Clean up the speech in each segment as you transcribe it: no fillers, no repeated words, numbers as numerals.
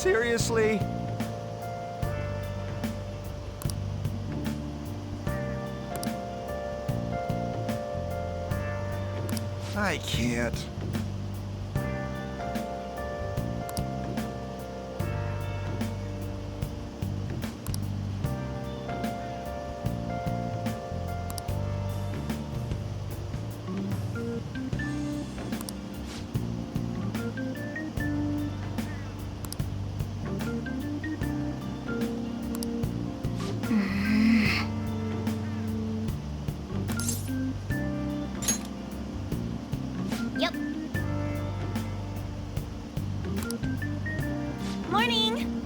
Seriously? I can't. Yep. Morning!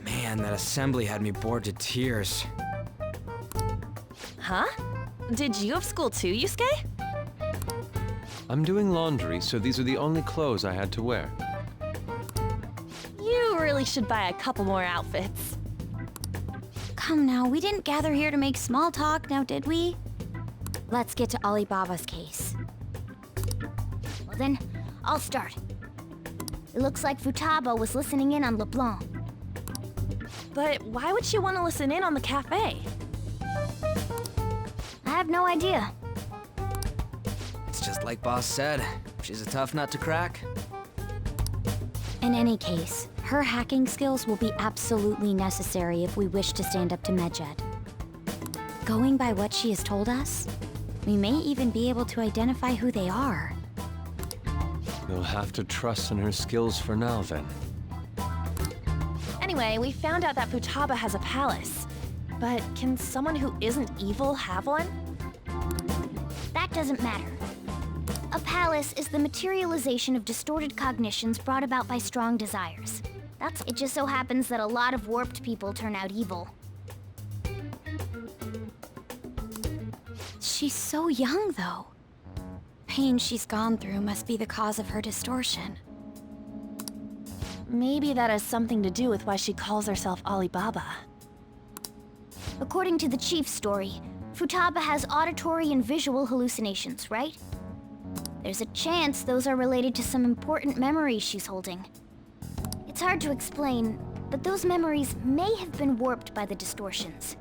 Man, that assembly had me bored to tears. Huh? Did you have school too, Yusuke? I'm doing laundry, so these are the only clothes I had to wear. You really should buy a couple more outfits. Come now, we didn't gather here to make small talk, now did we? Let's get to Alibaba's case. Well then, I'll start. It looks like Futaba was listening in on LeBlanc. But why would she want to listen in on the cafe? I have no idea. It's just like Boss said. She's a tough nut to crack. In any case, her hacking skills will be absolutely necessary if we wish to stand up to Medjed. Going by what she has told us, we may even be able to identify who they are. You'll have to trust in her skills for now, then. Anyway, we found out that Futaba has a palace. But can someone who isn't evil have one? That doesn't matter. A palace is the materialization of distorted cognitions brought about by strong desires. It just so happens that a lot of warped people turn out evil. She's so young, though. Pain she's gone through must be the cause of her distortion. Maybe that has something to do with why she calls herself Alibaba. According to the chief's story, Futaba has auditory and visual hallucinations, right? There's a chance those are related to some important memories she's holding. It's hard to explain, but those memories may have been warped by the distortions.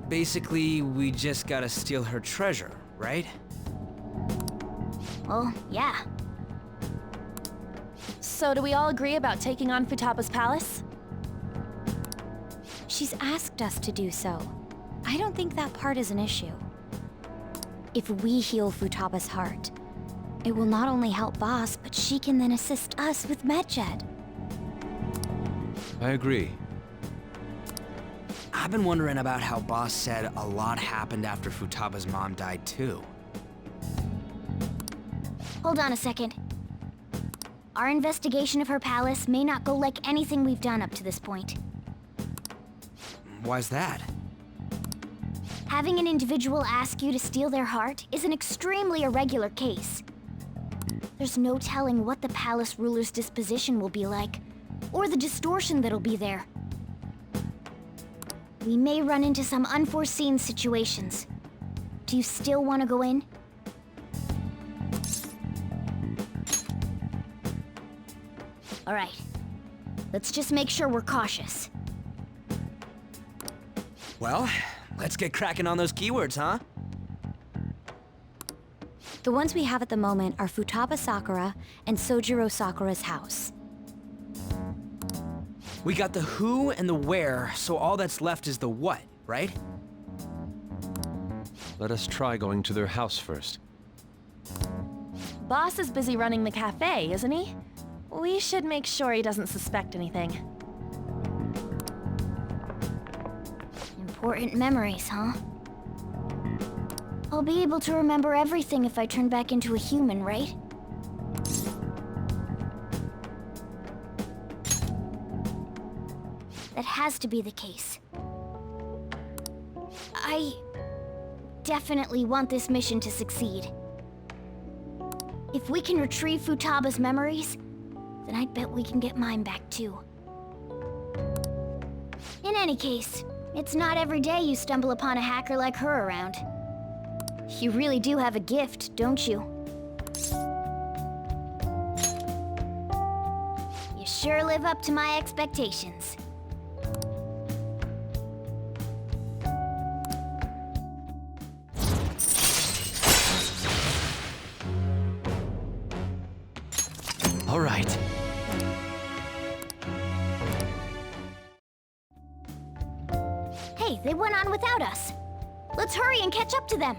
Basically, we just gotta steal her treasure, right? Well, yeah. So do we all agree about taking on Futaba's palace? She's asked us to do so. I don't think that part is an issue. If we heal Futaba's heart, it will not only help Boss, but she can then assist us with Medjed. I agree. I've been wondering about how Boss said a lot happened after Futaba's mom died too. Hold on a second. Our investigation of her palace may not go like anything we've done up to this point. Why's that? Having an individual ask you to steal their heart is an extremely irregular case. There's no telling what the palace ruler's disposition will be like, or the distortion that'll be there. We may run into some unforeseen situations. Do you still want to go in? All right. Let's just make sure we're cautious. Well, let's get cracking on those keywords, huh? The ones we have at the moment are Futaba Sakura and Sojiro Sakura's house. We got the who and the where, so all that's left is the what, right? Let us try going to their house first. Boss is busy running the cafe, isn't he? We should make sure he doesn't suspect anything. Important memories, huh? I'll be able to remember everything if I turn back into a human, right? That has to be the case. I definitely want this mission to succeed. If we can retrieve Futaba's memories, then I bet we can get mine back too. In any case, it's not every day you stumble upon a hacker like her around. You really do have a gift, don't you? You sure live up to my expectations. All right. Hey, they went on without us. Let's hurry and catch up to them.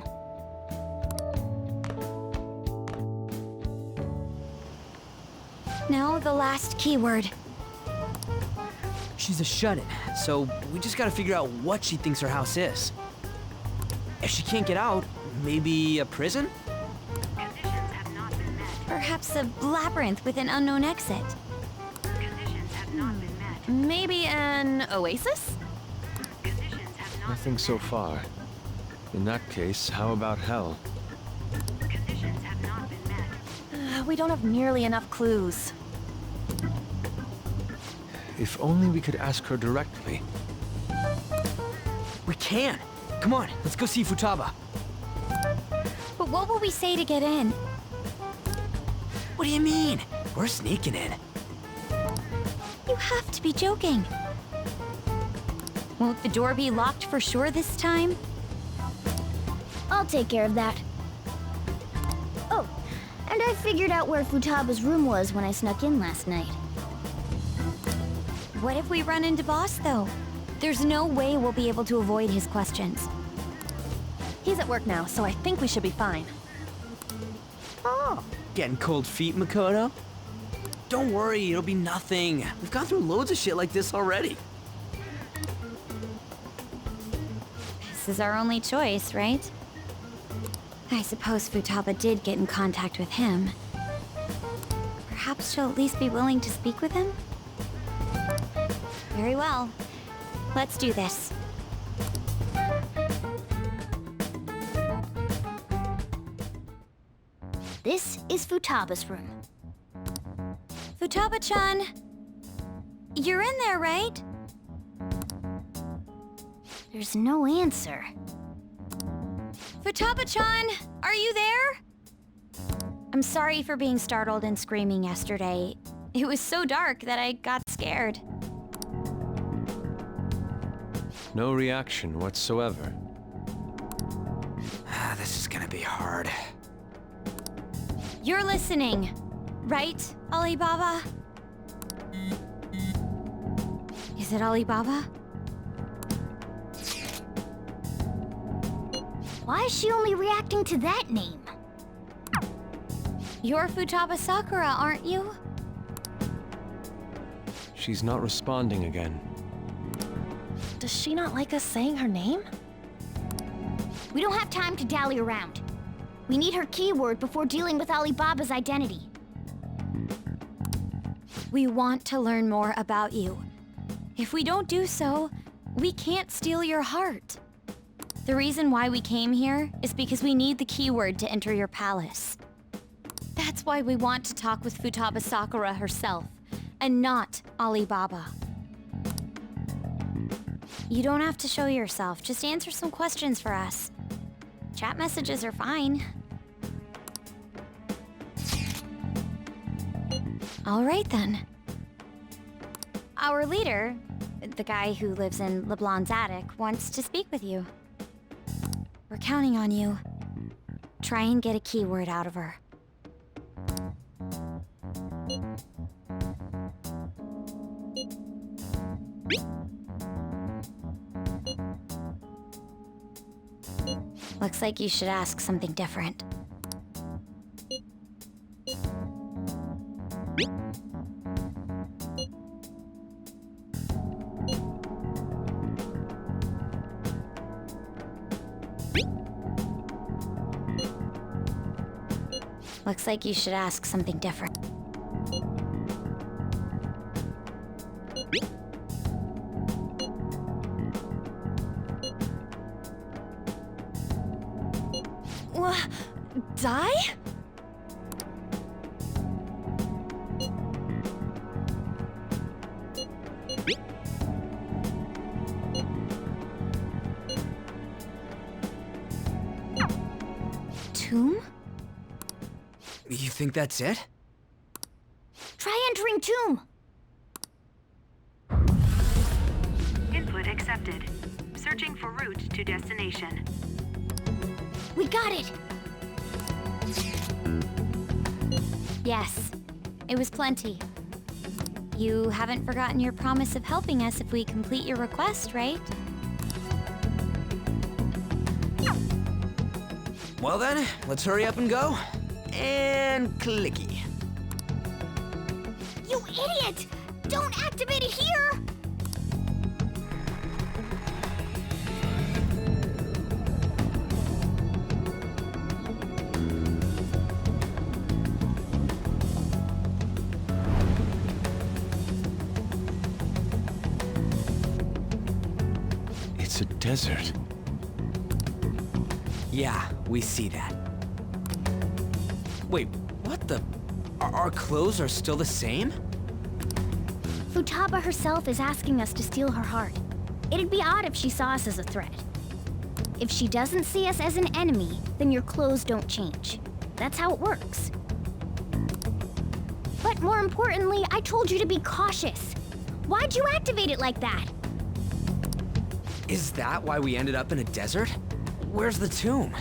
Now the last keyword. She's a shut-in, so we just gotta figure out what she thinks her house is. If she can't get out, maybe a prison? Conditions have not been met. Perhaps a labyrinth with an unknown exit. Conditions have not been met. Maybe an oasis? Conditions have not Nothing so far. In that case, how about hell? Conditions have not been met. We don't have nearly enough clues. If only we could ask her directly. We can! Come on, let's go see Futaba. But what will we say to get in? What do you mean? We're sneaking in. You have to be joking. Won't the door be locked for sure this time? I'll take care of that. Oh, and I figured out where Futaba's room was when I snuck in last night. What if we run into Boss, though? There's no way we'll be able to avoid his questions. He's at work now, so I think we should be fine. Oh, getting cold feet, Makoto? Don't worry, it'll be nothing. We've gone through loads of shit like this already. This is our only choice, right? I suppose Futaba did get in contact with him. Perhaps she'll at least be willing to speak with him? Very well. Let's do this. This is Futaba's room. Futaba-chan! You're in there, right? There's no answer. Futaba-chan! Are you there? I'm sorry for being startled and screaming yesterday. It was so dark that I got scared. No reaction whatsoever. This is gonna be hard. You're listening, right, Alibaba? Is it Alibaba? Why is she only reacting to that name? You're Futaba Sakura, aren't you? She's not responding again. Does she not like us saying her name? We don't have time to dally around. We need her keyword before dealing with Alibaba's identity. We want to learn more about you. If we don't do so, we can't steal your heart. The reason why we came here is because we need the keyword to enter your palace. That's why we want to talk with Futaba Sakura herself, and not Alibaba. You don't have to show yourself, just answer some questions for us. Chat messages are fine. All right then. Our leader, the guy who lives in LeBlanc's attic, wants to speak with you. We're counting on you. Try and get a keyword out of her. Looks like you should ask something different. Looks like you should ask something different. Die? You think that's it? Try entering tomb. Input accepted. Searching for route to destination. We got it. Yes, it was plenty. You haven't forgotten your promise of helping us if we complete your request, right? Well then, let's hurry up and go. And clicky. You idiot! Don't activate it here! It's a desert. Yeah, we see that. Wait, what the? Our clothes are still the same? Futaba herself is asking us to steal her heart. It'd be odd if she saw us as a threat. If she doesn't see us as an enemy, then your clothes don't change. That's how it works. But more importantly, I told you to be cautious. Why'd you activate it like that? Is that why we ended up in a desert? Where's the tomb?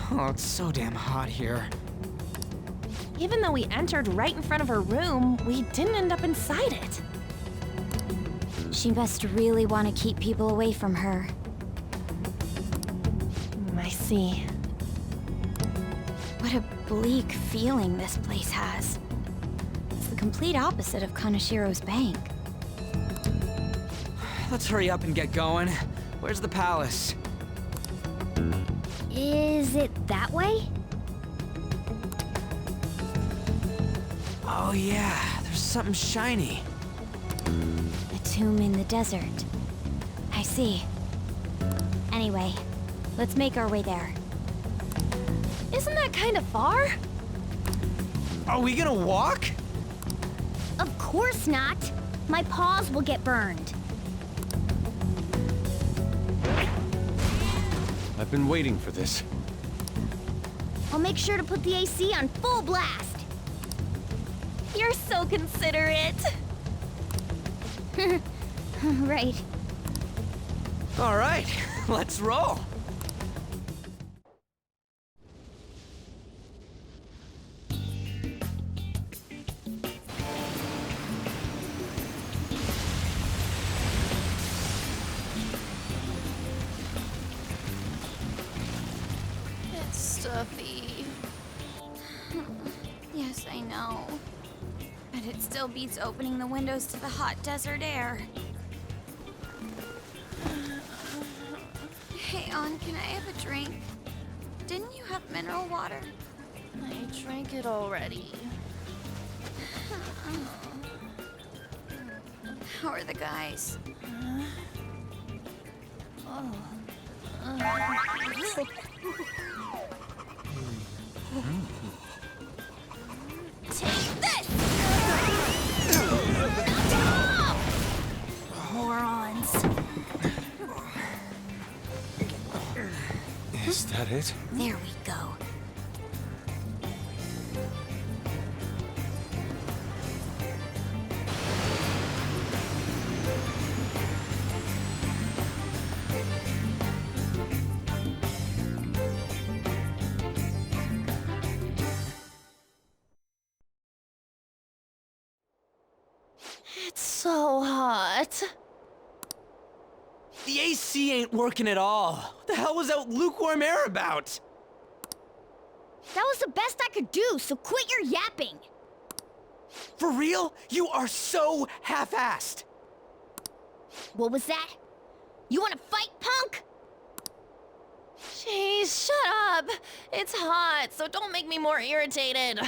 Oh, it's so damn hot here. Even though we entered right in front of her room, we didn't end up inside it. She must really want to keep people away from her. I see. What a bleak feeling this place has. It's the complete opposite of Kanashiro's bank. Let's hurry up and get going. Where's the palace? Is it that way? Oh yeah, there's something shiny. A tomb in the desert. I see. Anyway, let's make our way there. Isn't that kind of far? Are we gonna walk? Of course not. My paws will get burned. I've been waiting for this. I'll make sure to put the AC on full blast. You're so considerate. Right. All right, let's roll. It's stuffy. Yes, I know. But it still beats opening the windows to the hot desert air. Hey, On, can I have a drink? Didn't you have mineral water? I drank it already. How are the guys? Take this! Morons. Is that it? There we go. It's so hot. The AC ain't working at all. What the hell was that lukewarm air about? That was the best I could do, so quit your yapping. For real? You are so half-assed. What was that? You wanna fight, punk? Jeez, shut up. It's hot, so don't make me more irritated.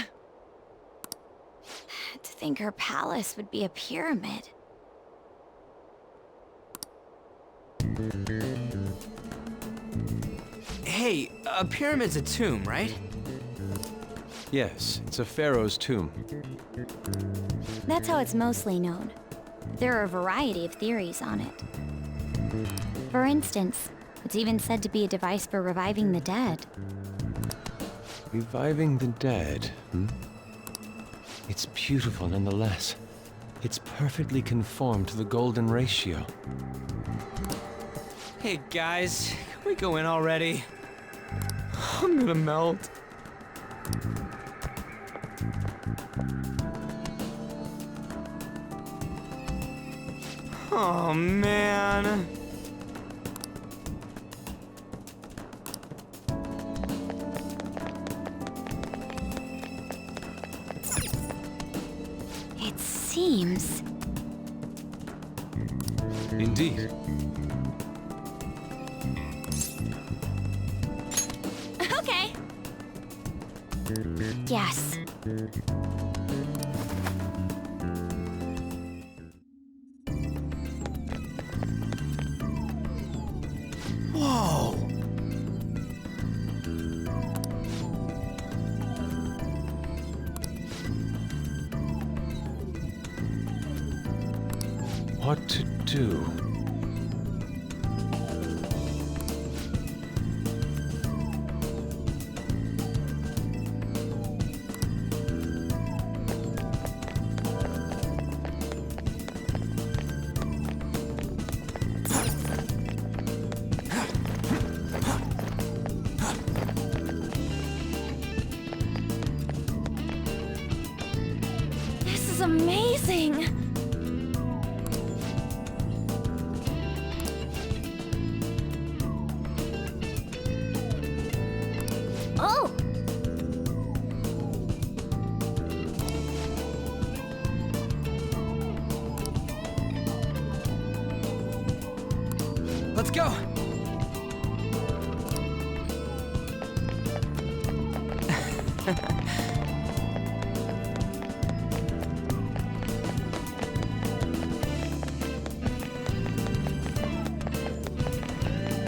To think her palace would be a pyramid. Hey, a pyramid's a tomb, right? Yes, it's a pharaoh's tomb. That's how it's mostly known. There are a variety of theories on it. For instance, it's even said to be a device for reviving the dead. Reviving the dead, It's beautiful nonetheless. It's perfectly conformed to the golden ratio. Hey guys, can we go in already? I'm gonna melt. Oh man. It seems... Indeed. Okay. Yes. Whoa. What to do? This is amazing! Oh! Let's go.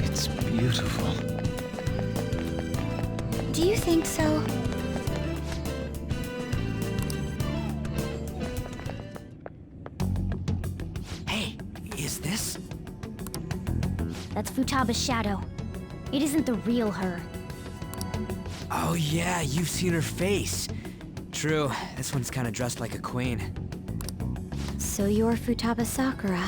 It's beautiful. Do you think so? Hey, is this? That's Futaba's shadow. It isn't the real her. Oh yeah, you've seen her face. True, this one's kind of dressed like a queen. So you're Futaba Sakura.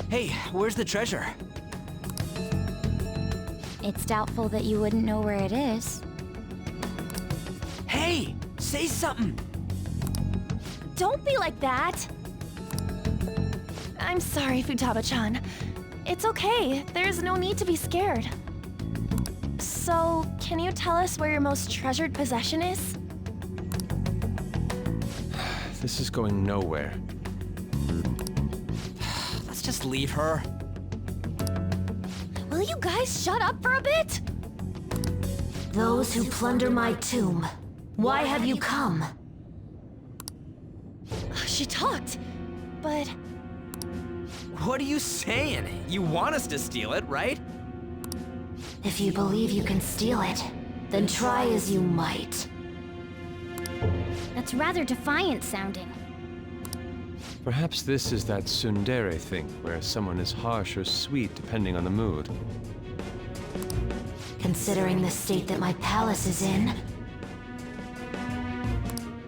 Hey, where's the treasure? It's doubtful that you wouldn't know where it is. Hey, say something. Don't be like that! I'm sorry, Futaba-chan. It's okay. There's no need to be scared. So, can you tell us where your most treasured possession is? This is going nowhere. Let's just leave her. Will you guys shut up for a bit? Those who plunder my tomb, why have you come? She talked, but... What are you saying? You want us to steal it, right? If you believe you can steal it, then try as you might. That's rather defiant sounding. Perhaps this is that tsundere thing, where someone is harsh or sweet depending on the mood. Considering the state that my palace is in,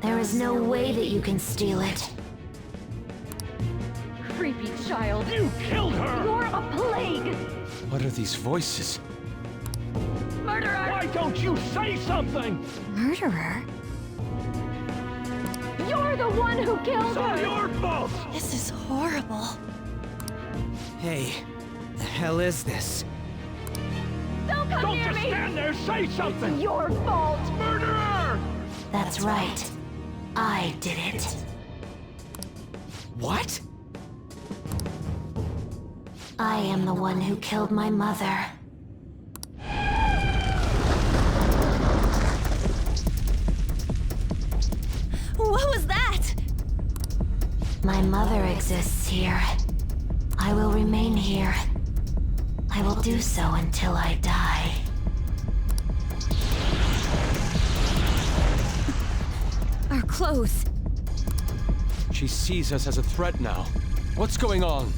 there is no way that you can steal it. Creepy child. You killed her! You're a plague! What are these voices? Murderer! Why don't you say something? Murderer? You're the one who killed It's all her! your fault! This is horrible. Hey, the hell is this? Don't come Don't near just me! stand there, say something! Your fault! Murderer! That's right. I did it. What? I am the one who killed my mother. What was that? My mother exists here. I will remain here. I will do so until I die. Our clothes. She sees us as a threat now. What's going on?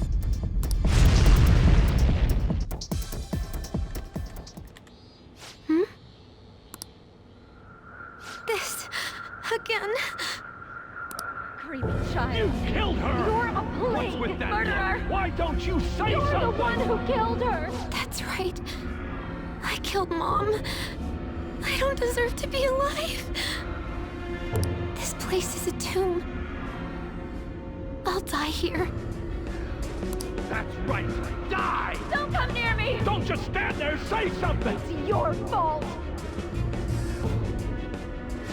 with that? Murderer! Why don't you say You're something? the one who killed her! That's right. I killed Mom. I don't deserve to be alive. This place is a tomb. I'll die here. That's right. Die! Don't come near me! Don't just stand there. Say something. It's your fault!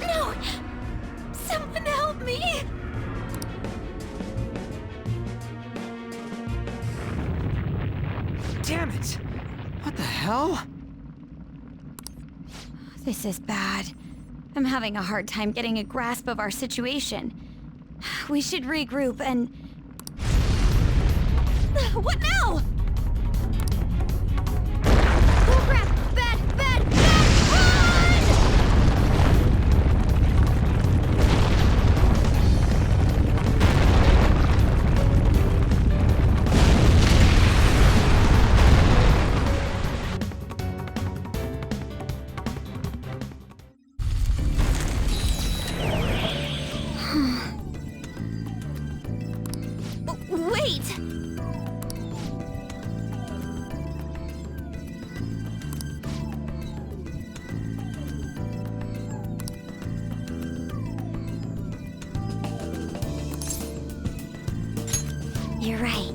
No! Someone help me! Damn it! What the hell? This is bad. I'm having a hard time getting a grasp of our situation. We should regroup and... What now? Oh crap! Bad! Bad! Bad! Wait! You're right.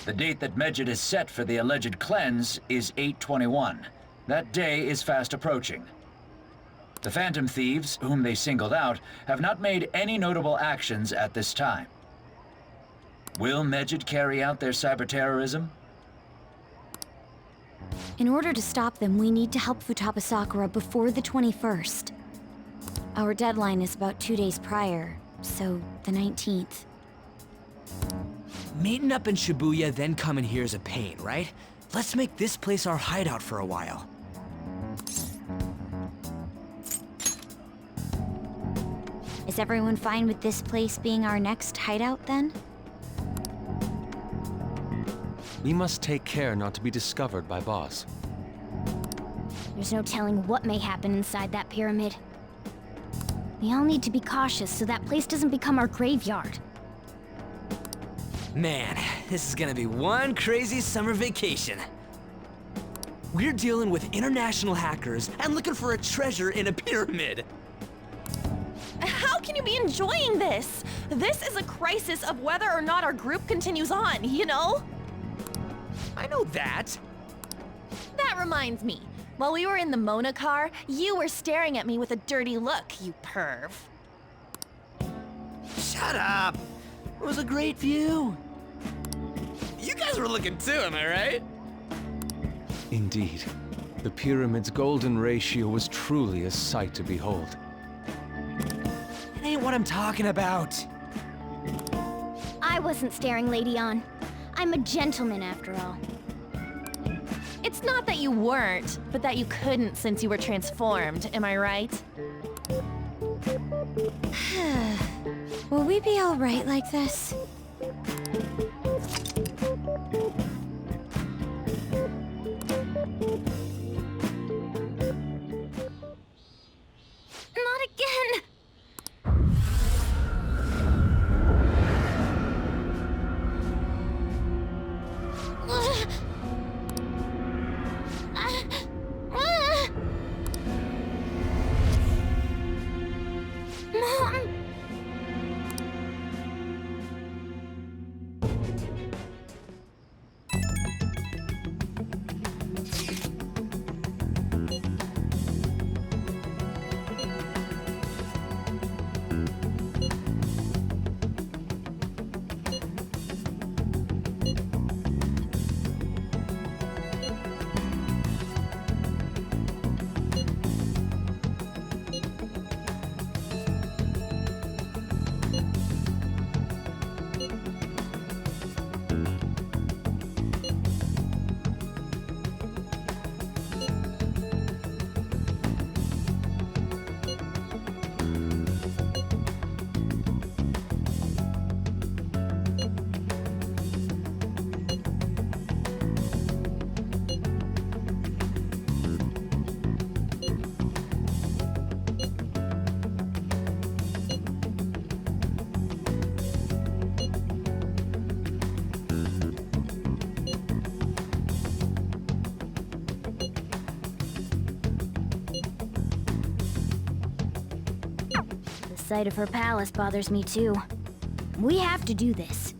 The date that Medjed is set for the alleged cleanse is 8/21. That day is fast approaching. The Phantom Thieves, whom they singled out, have not made any notable actions at this time. Will Medjed carry out their cyber-terrorism? In order to stop them, we need to help Futaba Sakura before the 21st. Our deadline is about 2 days prior, so the 19th. Meeting up in Shibuya, then coming here is a pain, right? Let's make this place our hideout for a while. Is everyone fine with this place being our next hideout, then? We must take care not to be discovered by Boss. There's no telling what may happen inside that pyramid. We all need to be cautious so that place doesn't become our graveyard. Man, this is gonna be one crazy summer vacation. We're dealing with international hackers and looking for a treasure in a pyramid. How can you be enjoying this? This is a crisis of whether or not our group continues on, you know? I know that. That reminds me. While we were in the Mona car, you were staring at me with a dirty look, you perv. Shut up. It was a great view. You guys were looking too, am I right? Indeed. The pyramid's golden ratio was truly a sight to behold. It ain't what I'm talking about. I wasn't staring Lady On. I'm a gentleman after all. It's not that you weren't, but that you couldn't since you were transformed, am I right? Will we be all right like this? Not again! Mom! sight of her palace bothers me too. We have to do this.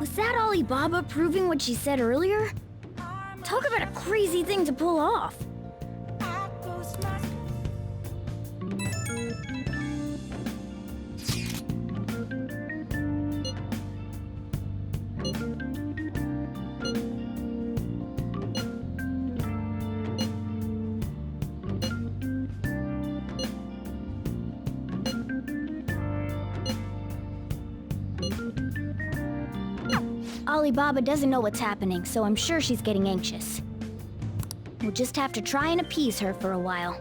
Was that Alibaba proving what she said earlier? Talk about a crazy thing to pull off. Alibaba doesn't know what's happening, so I'm sure she's getting anxious. We'll just have to try and appease her for a while.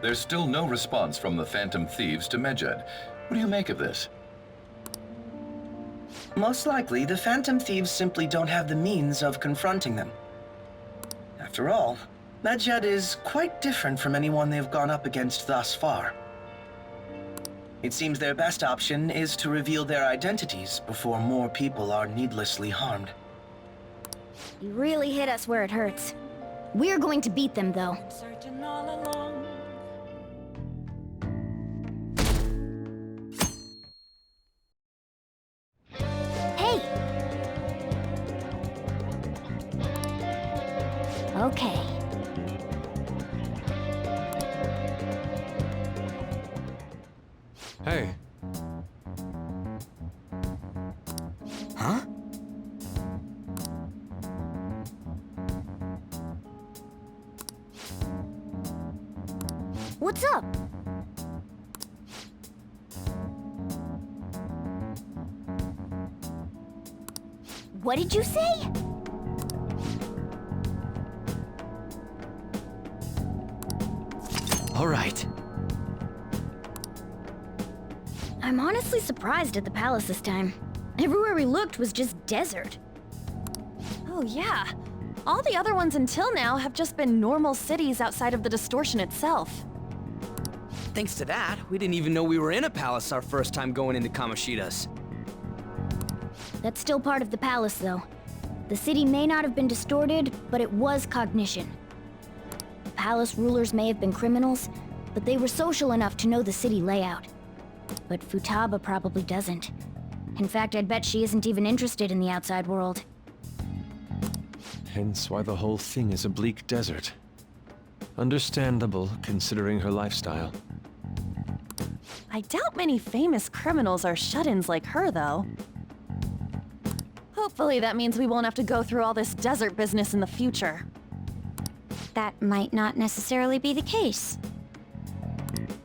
There's still no response from the Phantom Thieves to Medjed. What do you make of this? Most likely, the Phantom Thieves simply don't have the means of confronting them. After all, Medjed is quite different from anyone they've gone up against thus far. It seems their best option is to reveal their identities before more people are needlessly harmed. You really hit us where it hurts. We're going to beat them, though. Hey! Okay. Hey. Huh? What's up? What did you say? All right. I'm honestly surprised at the palace this time. Everywhere we looked was just desert. Oh yeah. All the other ones until now have just been normal cities outside of the distortion itself. Thanks to that, we didn't even know we were in a palace our first time going into Kamoshida's. That's still part of the palace, though. The city may not have been distorted, but it was cognition. The palace rulers may have been criminals, but they were social enough to know the city layout. But Futaba probably doesn't. In fact, I'd bet she isn't even interested in the outside world. Hence why the whole thing is a bleak desert. Understandable, considering her lifestyle. I doubt many famous criminals are shut-ins like her, though. Hopefully that means we won't have to go through all this desert business in the future. That might not necessarily be the case.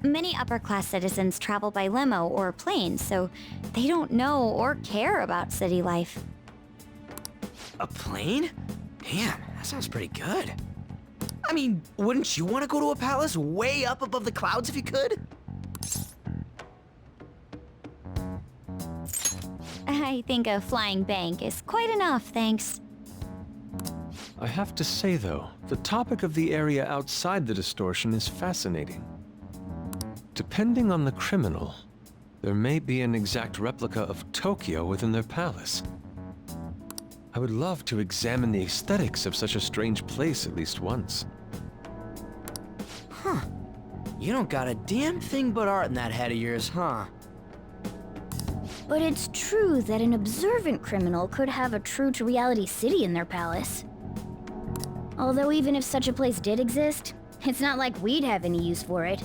Many upper-class citizens travel by limo or plane, so they don't know or care about city life. A plane? Man, that sounds pretty good. I mean, wouldn't you want to go to a palace way up above the clouds if you could? I think a flying bank is quite enough, thanks. I have to say, though, the topic of the area outside the distortion is fascinating. Depending on the criminal, there may be an exact replica of Tokyo within their palace. I would love to examine the aesthetics of such a strange place at least once. Huh. You don't got a damn thing but art in that head of yours, huh? But it's true that an observant criminal could have a true-to-reality city in their palace. Although even if such a place did exist, it's not like we'd have any use for it.